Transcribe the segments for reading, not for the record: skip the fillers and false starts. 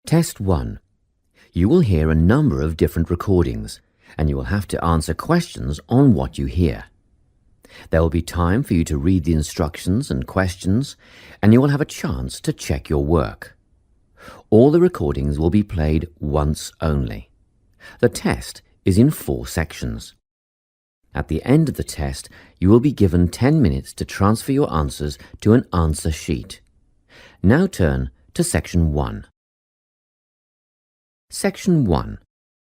Test 1. You will hear a number of different recordings, and you will have to answer questions on what you hear. There will be time for you to read the instructions and questions, and you will have a chance to check your work. All the recordings will be played once only. The test is in 4 sections. At the end of the test, you will be given 10 minutes to transfer your answers to an answer sheet. Now turn to Section 1. Section 1.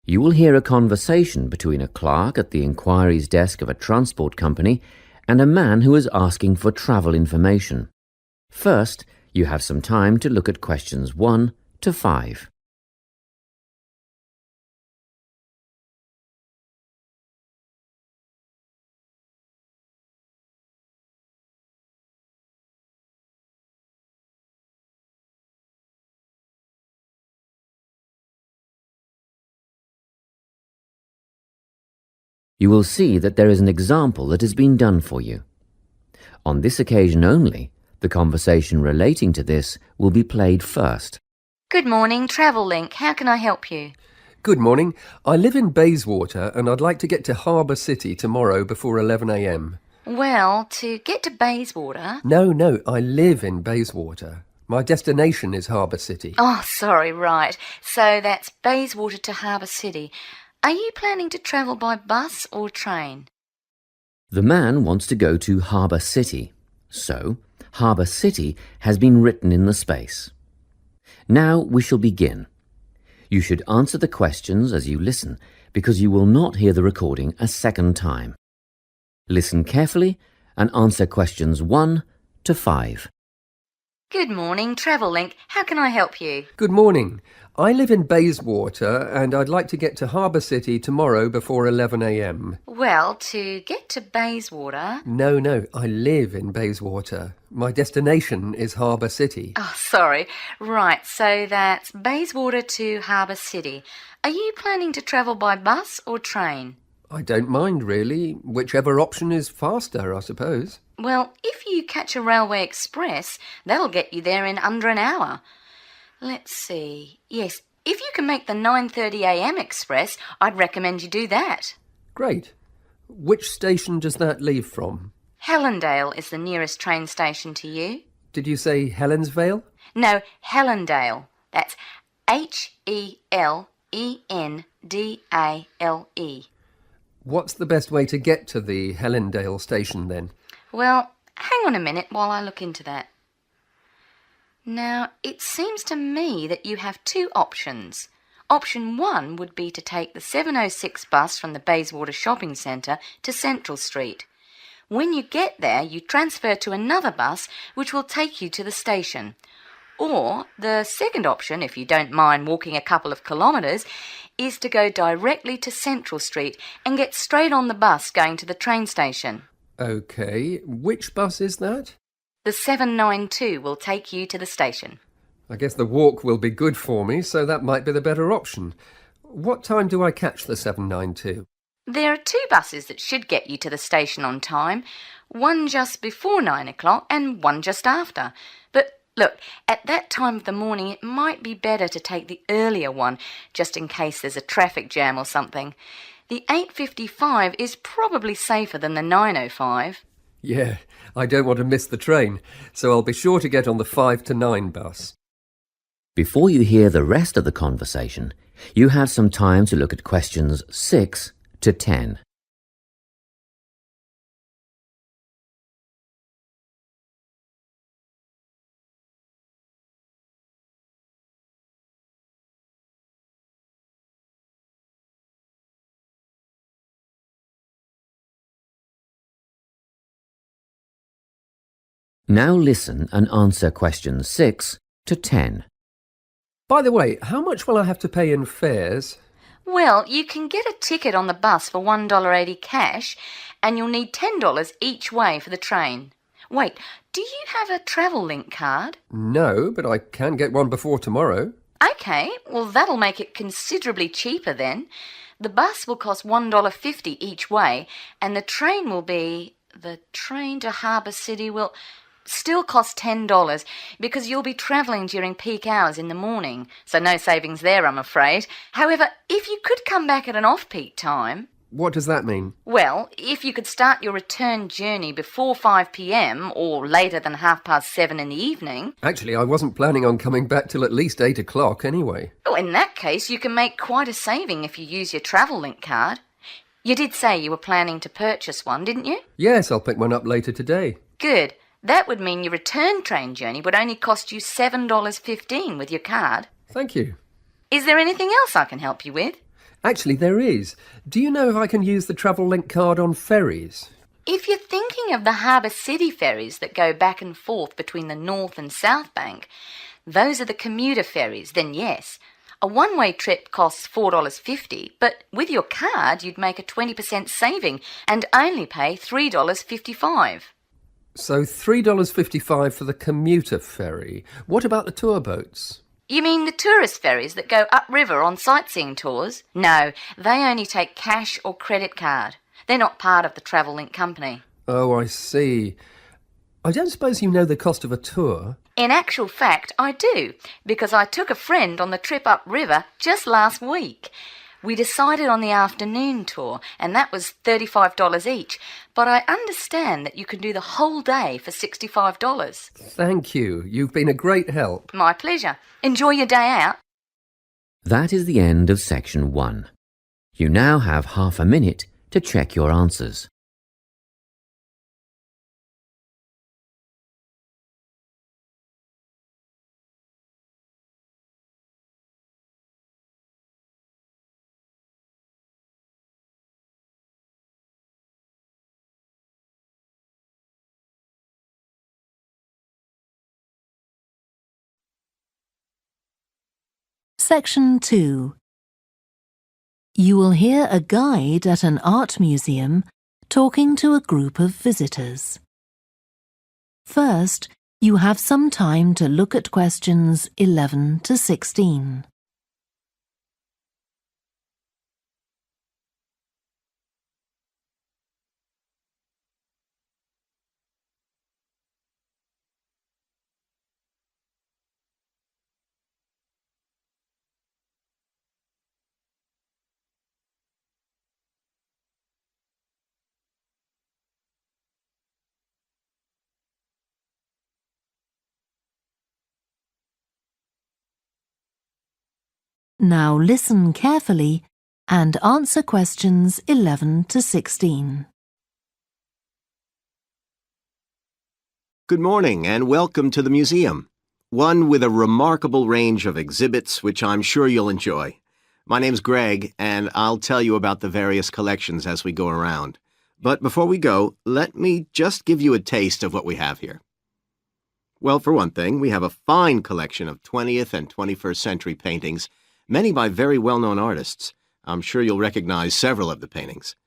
You will hear a conversation between a clerk at the inquiries desk of a transport company and a man who is asking for travel information. First, you have some time to look at questions 1 to 5. You will see that there is an example that has been done for you. On this occasion only, the conversation relating to this will be played first. Good morning, Travel Link. How can I help you? Good morning. I live in Bayswater and I'd like to get to Harbour City tomorrow before 11 a.m. Well, to get to Bayswater... No, I live in Bayswater. My destination is Harbour City. Oh, sorry, right. So that's Bayswater to Harbour City. Are you planning to travel by bus or train? The man wants to go to Harbour City, so Harbour City has been written in the space. Now we shall begin. You should answer the questions as you listen, because you will not hear the recording a second time. Listen carefully and answer questions 1 to 5. Good morning, Travel Link. How can I help you? Good morning. I live in Bayswater and I'd like to get to Harbour City tomorrow before 11 a.m. Well, to get to Bayswater... No, I live in Bayswater. My destination is Harbour City. Oh, sorry. Right, so that's Bayswater to Harbour City. Are you planning to travel by bus or train? I don't mind, really. Whichever option is faster, I suppose. Well, if you catch a railway express, that'll get you there in under an hour. Let's see. Yes, if you can make the 9:30 a.m. express, I'd recommend you do that. Great. Which station does that leave from? Helendale is the nearest train station to you. Did you say Helensvale? No, Helendale. That's Helendale. What's the best way to get to the Helendale station then? Well, hang on a minute while I look into that. Now, it seems to me that you have 2 options. Option 1 would be to take the 7:06 bus from the Bayswater Shopping Centre to Central Street. When you get there, you transfer to another bus which will take you to the station. Or the second option, if you don't mind walking a couple of kilometres, is to go directly to Central Street and get straight on the bus going to the train station. OK, which bus is that? The 792 will take you to the station. I guess the walk will be good for me, so that might be the better option. What time do I catch the 792? There are 2 buses that should get you to the station on time, one just before 9 o'clock and one just after. But look, at that time of the morning it might be better to take the earlier one, just in case there's a traffic jam or something. The 8:55 is probably safer than the 9:05. Yeah, I don't want to miss the train, so I'll be sure to get on the 5 to 9 bus. Before you hear the rest of the conversation, you have some time to look at questions 6 to 10. Now listen and answer questions 6 to 10. By the way, how much will I have to pay in fares? Well, you can get a ticket on the bus for $1.80 cash, and you'll need $10 each way for the train. Wait, do you have a Travel Link card? No, but I can get one before tomorrow. OK, well that'll make it considerably cheaper then. The bus will cost $1.50 each way, and the train will be... The train to Harbour City will... Still costs $10 because you'll be travelling during peak hours in the morning, so no savings there, I'm afraid. However, if you could come back at an off-peak time... What does that mean? Well, if you could start your return journey before 5 p.m. or later than 7:30 in the evening... Actually, I wasn't planning on coming back till at least 8 o'clock anyway. Oh, in that case, you can make quite a saving if you use your travel link card. You did say you were planning to purchase one, didn't you? Yes, I'll pick one up later today. Good. That would mean your return train journey would only cost you $7.15 with your card. Thank you. Is there anything else I can help you with? Actually, there is. Do you know if I can use the travel link card on ferries? If you're thinking of the Harbour City ferries that go back and forth between the North and South Bank, those are the commuter ferries, then yes. A one-way trip costs $4.50, but with your card you'd make a 20% saving and only pay $3.55. So $3.55 for the commuter ferry. What about the tour boats? You mean the tourist ferries that go upriver on sightseeing tours? No, they only take cash or credit card. They're not part of the Travel Link company. Oh, I see. I don't suppose you know the cost of a tour? In actual fact, I do, because I took a friend on the trip upriver just last week. We decided on the afternoon tour, and that was $35 each, but I understand that you can do the whole day for $65. Thank you. You've been a great help. My pleasure. Enjoy your day out. That is the end of section 1. You now have half a minute to check your answers. Section 2. You will hear a guide at an art museum talking to a group of visitors. First, you have some time to look at questions 11 to 16. Now listen carefully and answer questions 11 to 16. Good morning and welcome to the museum, one with a remarkable range of exhibits which I'm sure you'll enjoy. My name's Greg and I'll tell you about the various collections as we go around. But before we go, let me just give you a taste of what we have here. Well, for one thing, we have a fine collection of 20th and 21st century paintings, many by very well-known artists. I'm sure you'll recognize several of the paintings.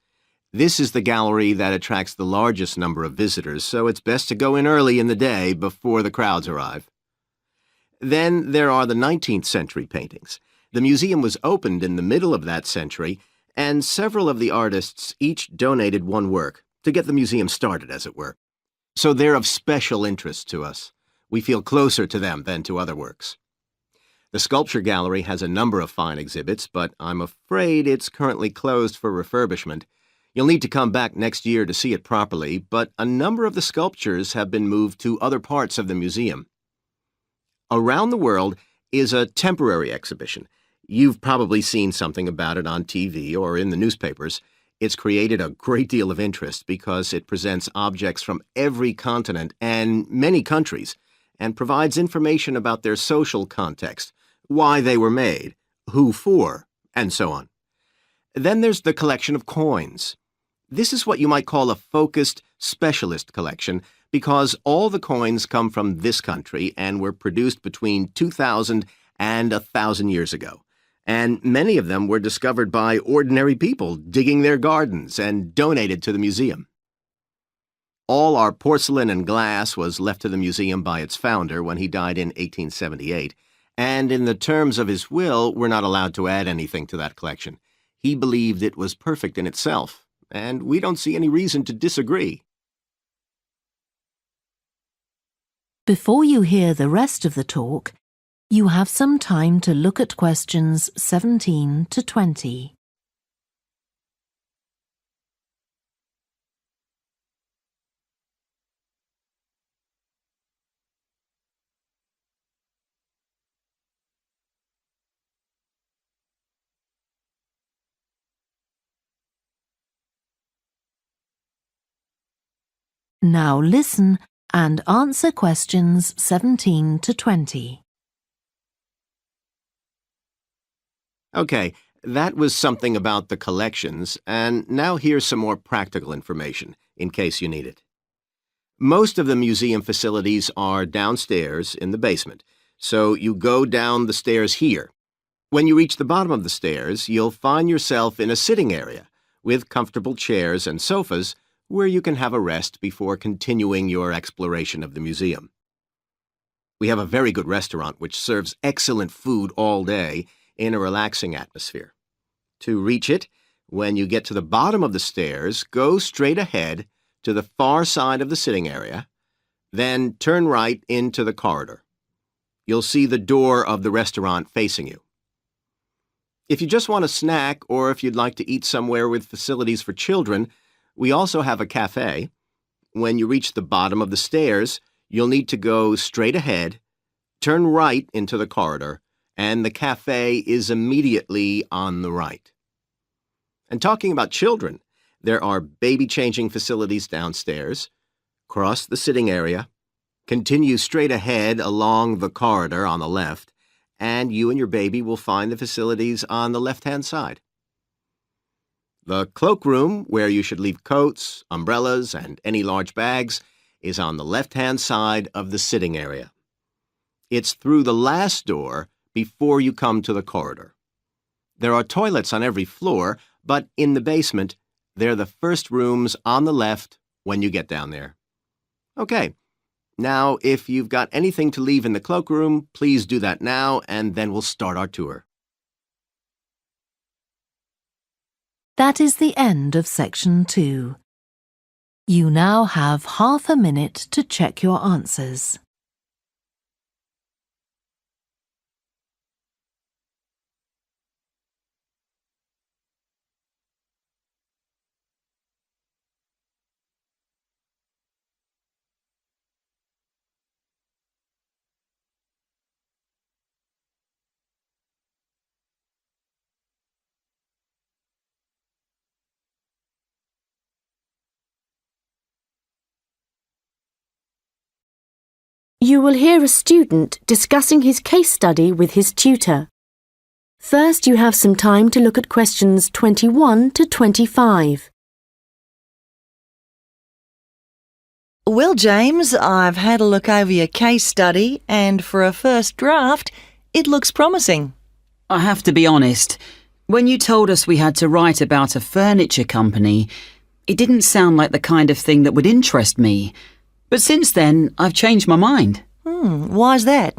This is the gallery that attracts the largest number of visitors, so it's best to go in early in the day before the crowds arrive. Then there are the 19th century paintings. The museum was opened in the middle of that century, and several of the artists each donated one work to get the museum started, as it were. So they're of special interest to us. We feel closer to them than to other works. The Sculpture Gallery has a number of fine exhibits, but I'm afraid it's currently closed for refurbishment. You'll need to come back next year to see it properly, but a number of the sculptures have been moved to other parts of the museum. Around the World is a temporary exhibition. You've probably seen something about it on TV or in the newspapers. It's created a great deal of interest because it presents objects from every continent and many countries and provides information about their social context, why they were made, who for, and so on. Then there's the collection of coins. This is what you might call a focused specialist collection because all the coins come from this country and were produced between 2,000 and 1,000 years ago. And many of them were discovered by ordinary people digging their gardens and donated to the museum. All our porcelain and glass was left to the museum by its founder when he died in 1878, and in the terms of his will, we're not allowed to add anything to that collection. He believed it was perfect in itself, and we don't see any reason to disagree. Before you hear the rest of the talk, you have some time to look at questions 17 to 20. Now listen and answer questions 17 to 20. Okay, that was something about the collections, and now here's some more practical information, in case you need it. Most of the museum facilities are downstairs in the basement, so you go down the stairs here. When you reach the bottom of the stairs, you'll find yourself in a sitting area with comfortable chairs and sofas where you can have a rest before continuing your exploration of the museum. We have a very good restaurant which serves excellent food all day in a relaxing atmosphere. To reach it, when you get to the bottom of the stairs, go straight ahead to the far side of the sitting area, then turn right into the corridor. You'll see the door of the restaurant facing you. If you just want a snack or if you'd like to eat somewhere with facilities for children, we also have a cafe. When you reach the bottom of the stairs, you'll need to go straight ahead, turn right into the corridor, and the cafe is immediately on the right. And talking about children, there are baby-changing facilities downstairs. Cross the sitting area, continue straight ahead along the corridor on the left, and you and your baby will find the facilities on the left-hand side. The cloakroom, where you should leave coats, umbrellas, and any large bags, is on the left-hand side of the sitting area. It's through the last door before you come to the corridor. There are toilets on every floor, but in the basement, they're the first rooms on the left when you get down there. Okay, now if you've got anything to leave in the cloakroom, please do that now, and then we'll start our tour. That is the end of section 2. You now have half a minute to check your answers. You will hear a student discussing his case study with his tutor. First, you have some time to look at questions 21 to 25. Well, James, I've had a look over your case study, and for a first draft, it looks promising. I have to be honest, when you told us we had to write about a furniture company, it didn't sound like the kind of thing that would interest me. But since then, I've changed my mind. Why's that?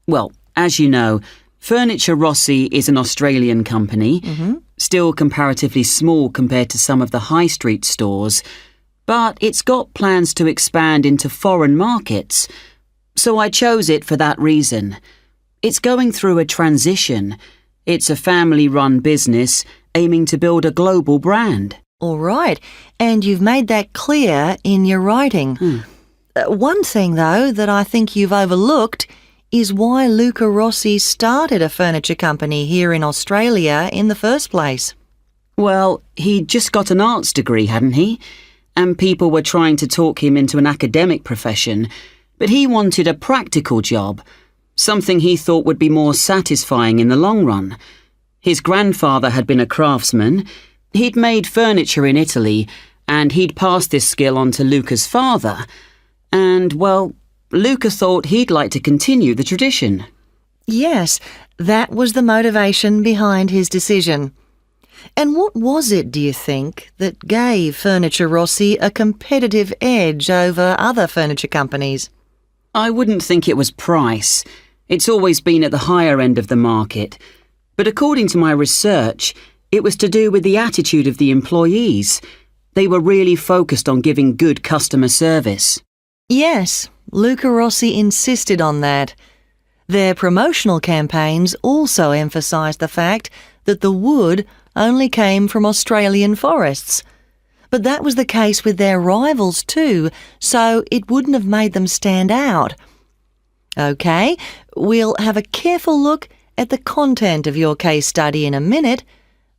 Well, as you know, Furniture Rossi is an Australian company, still comparatively small compared to some of the high street stores, but it's got plans to expand into foreign markets. So I chose it for that reason. It's going through a transition. It's a family-run business aiming to build a global brand. All right, and you've made that clear in your writing. One thing, though, that I think you've overlooked is why Luca Rossi started a furniture company here in Australia in the first place. Well, he'd just got an arts degree, hadn't he? And people were trying to talk him into an academic profession, but he wanted a practical job, something he thought would be more satisfying in the long run. His grandfather had been a craftsman, he'd made furniture in Italy, and he'd passed this skill on to Luca's father. And, well, Luca thought he'd like to continue the tradition. Yes, that was the motivation behind his decision. And what was it, do you think, that gave Furniture Rossi a competitive edge over other furniture companies? I wouldn't think it was price. It's always been at the higher end of the market. But according to my research, it was to do with the attitude of the employees. They were really focused on giving good customer service. Yes, Luca Rossi insisted on that. Their promotional campaigns also emphasised the fact that the wood only came from Australian forests. But that was the case with their rivals too, so it wouldn't have made them stand out. OK, we'll have a careful look at the content of your case study in a minute,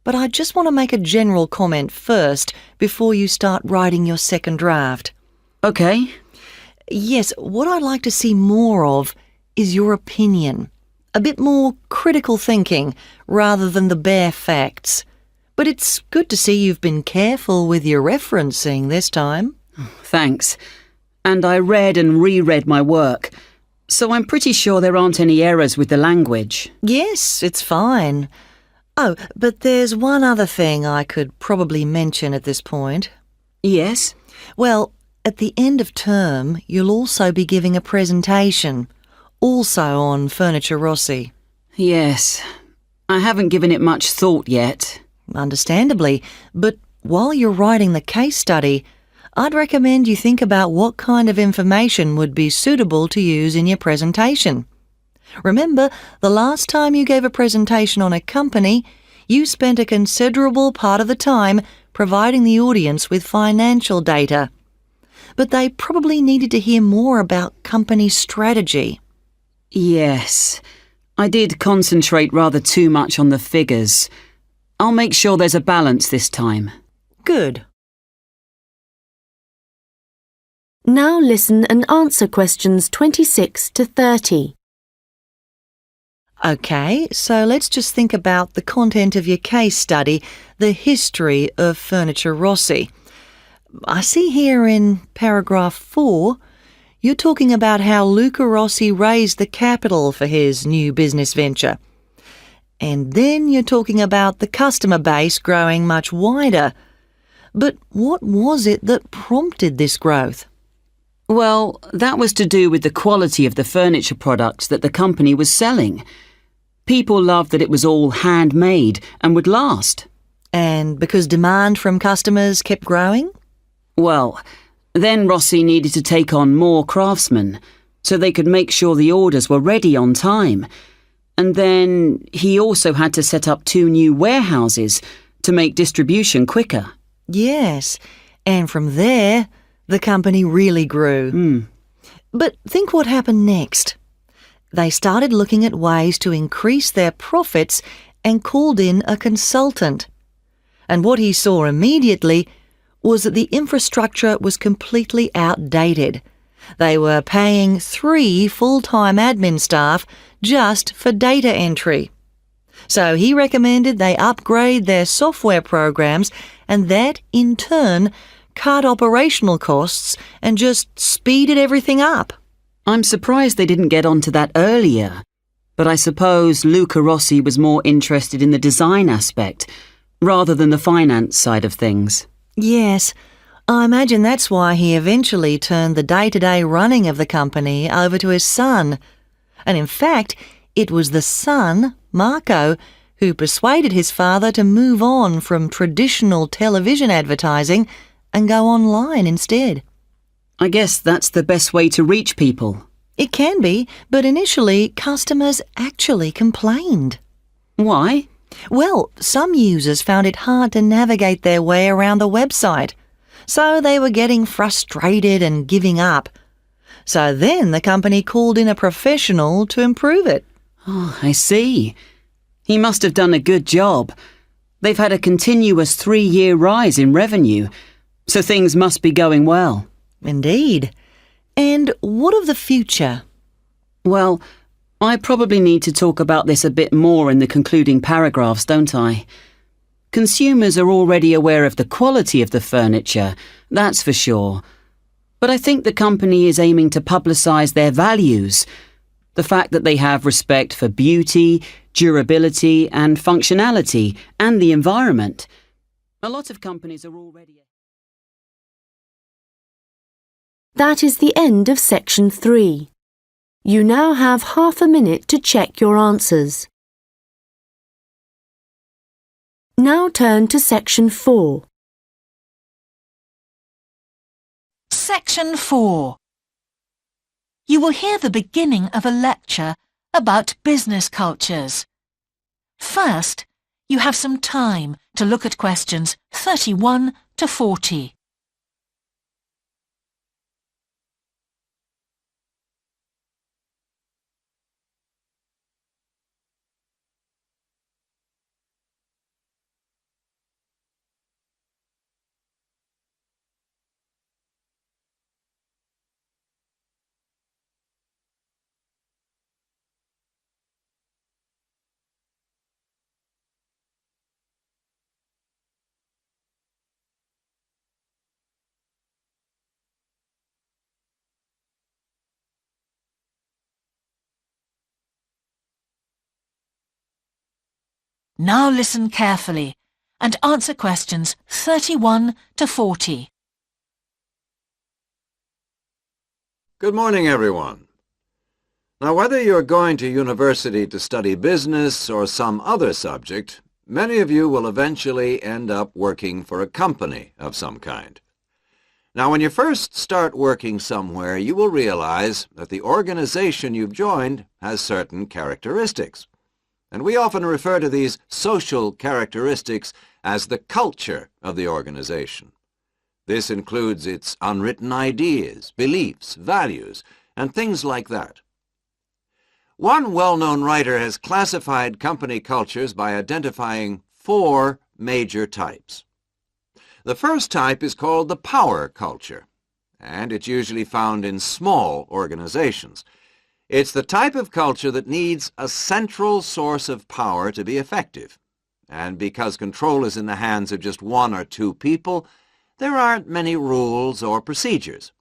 but I just want to make a general comment first before you start writing your second draft. OK. Yes, what I'd like to see more of is your opinion. A bit more critical thinking rather than the bare facts. But it's good to see you've been careful with your referencing this time. Thanks. And I read and reread my work, so I'm pretty sure there aren't any errors with the language. Yes, it's fine. Oh, but there's one other thing I could probably mention at this point. Yes? Well, at the end of term, you'll also be giving a presentation, also on Furniture Rossi. Yes. I haven't given it much thought yet. Understandably, but while you're writing the case study, I'd recommend you think about what kind of information would be suitable to use in your presentation. Remember, the last time you gave a presentation on a company, you spent a considerable part of the time providing the audience with financial data. But they probably needed to hear more about company strategy. Yes. I did concentrate rather too much on the figures. I'll make sure there's a balance this time. Good. Now listen and answer questions 26 to 30. OK, so let's just think about the content of your case study, the history of Furniture Rossi. I see here in paragraph 4, you're talking about how Luca Rossi raised the capital for his new business venture. And then you're talking about the customer base growing much wider. But what was it that prompted this growth? Well, that was to do with the quality of the furniture products that the company was selling. People loved that it was all handmade and would last. And because demand from customers kept growing? Well, then Rossi needed to take on more craftsmen so they could make sure the orders were ready on time. And then he also had to set up 2 new warehouses to make distribution quicker. Yes, and from there, the company really grew. But think what happened next. They started looking at ways to increase their profits and called in a consultant. And what he saw immediately was that the infrastructure was completely outdated. They were paying 3 full-time admin staff just for data entry. So he recommended they upgrade their software programs, and that, in turn, cut operational costs and just speeded everything up. I'm surprised they didn't get onto that earlier. But I suppose Luca Rossi was more interested in the design aspect rather than the finance side of things. Yes, I imagine that's why he eventually turned the day-to-day running of the company over to his son. And in fact, it was the son, Marco, who persuaded his father to move on from traditional television advertising and go online instead. I guess that's the best way to reach people. It can be, but initially customers actually complained. Why? Well, some users found it hard to navigate their way around the website, so they were getting frustrated and giving up. So then the company called in a professional to improve it. Oh, I see. He must have done a good job. They've had a continuous 3-year rise in revenue, so things must be going well. Indeed. And what of the future? Well, I probably need to talk about this a bit more in the concluding paragraphs, don't I? Consumers are already aware of the quality of the furniture, that's for sure. But I think the company is aiming to publicise their values. The fact that they have respect for beauty, durability and functionality and the environment. A lot of companies are already... That is the end of section 3. You now have half a minute to check your answers. Now turn to section 4. Section 4. You will hear the beginning of a lecture about business cultures. First, you have some time to look at questions 31 to 40. Now listen carefully and answer questions 31 to 40. Good morning, everyone. Now, whether you're going to university to study business or some other subject, many of you will eventually end up working for a company of some kind. Now, when you first start working somewhere, you will realize that the organization you've joined has certain characteristics. And we often refer to these social characteristics as the culture of the organization. This includes its unwritten ideas, beliefs, values, and things like that. One well-known writer has classified company cultures by identifying 4 major types. The first type is called the power culture, and it's usually found in small organizations. It's the type of culture that needs a central source of power to be effective. And because control is in the hands of just 1 or 2 people, there aren't many rules or procedures.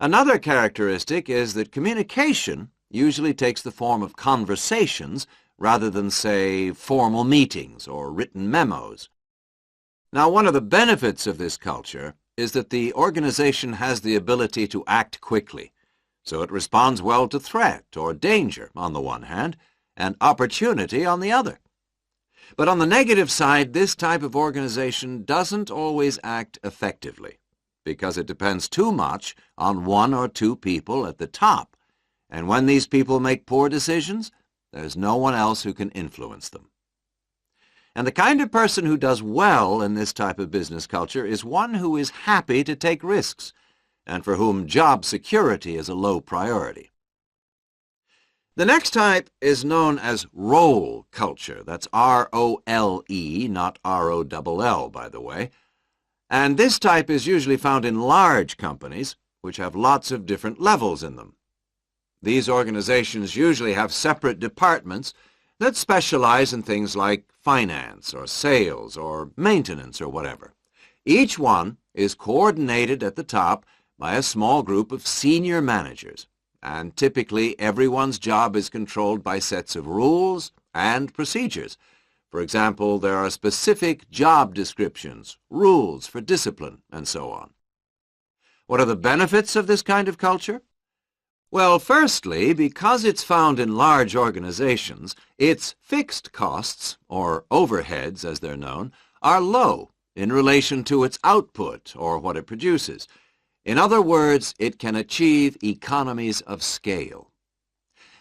Another characteristic is that communication usually takes the form of conversations rather than, say, formal meetings or written memos. Now, one of the benefits of this culture is that the organization has the ability to act quickly. So it responds well to threat or danger on the one hand, and opportunity on the other. But on the negative side, this type of organization doesn't always act effectively, because it depends too much on 1 or 2 people at the top, and when these people make poor decisions, there's no one else who can influence them. And the kind of person who does well in this type of business culture is one who is happy to take risks, and for whom job security is a low priority. The next type is known as role culture. That's R-O-L-E, not R-O-L-L, by the way. And this type is usually found in large companies, which have lots of different levels in them. These organizations usually have separate departments that specialize in things like finance or sales or maintenance or whatever. Each one is coordinated at the top by a small group of senior managers, and typically everyone's job is controlled by sets of rules and procedures. For example, there are specific job descriptions, rules for discipline, and so on. What are the benefits of this kind of culture? Well, firstly, because it's found in large organizations, its fixed costs, or overheads as they're known, are low in relation to its output or what it produces. In other words, it can achieve economies of scale.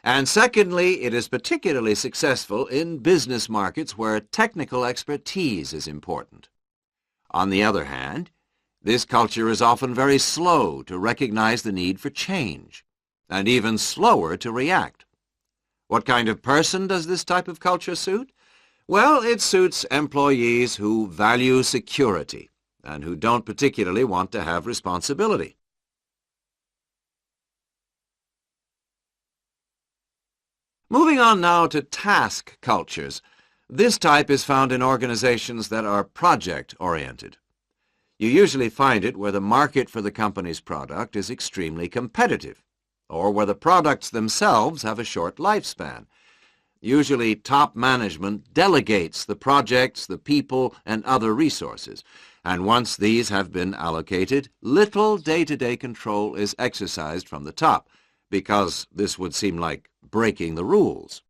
And secondly, it is particularly successful in business markets where technical expertise is important. On the other hand, this culture is often very slow to recognize the need for change, and even slower to react. What kind of person does this type of culture suit? Well, it suits employees who value security and who don't particularly want to have responsibility. Moving on now to task cultures. This type is found in organizations that are project-oriented. You usually find it where the market for the company's product is extremely competitive, or where the products themselves have a short lifespan. Usually, top management delegates the projects, the people, and other resources, and once these have been allocated, little day-to-day control is exercised from the top, because this would seem like breaking the rules.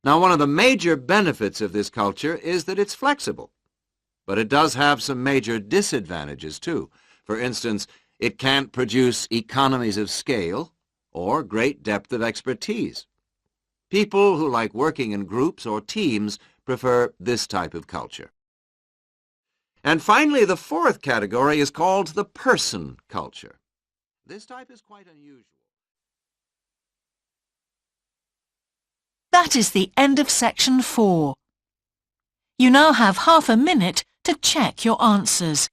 Now, one of the major benefits of this culture is that it's flexible, but it does have some major disadvantages, too. For instance, It can't produce economies of scale or great depth of expertise. People who like working in groups or teams prefer this type of culture. And finally, the fourth category is called the person culture. This type is quite unusual. That is the end of section 4. You now have half a minute to check your answers.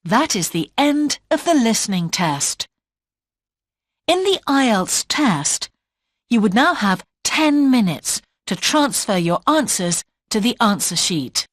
That is the end of the listening test. In the Ielts test, you would now have 10 minutes to transfer your answers to the answer sheet.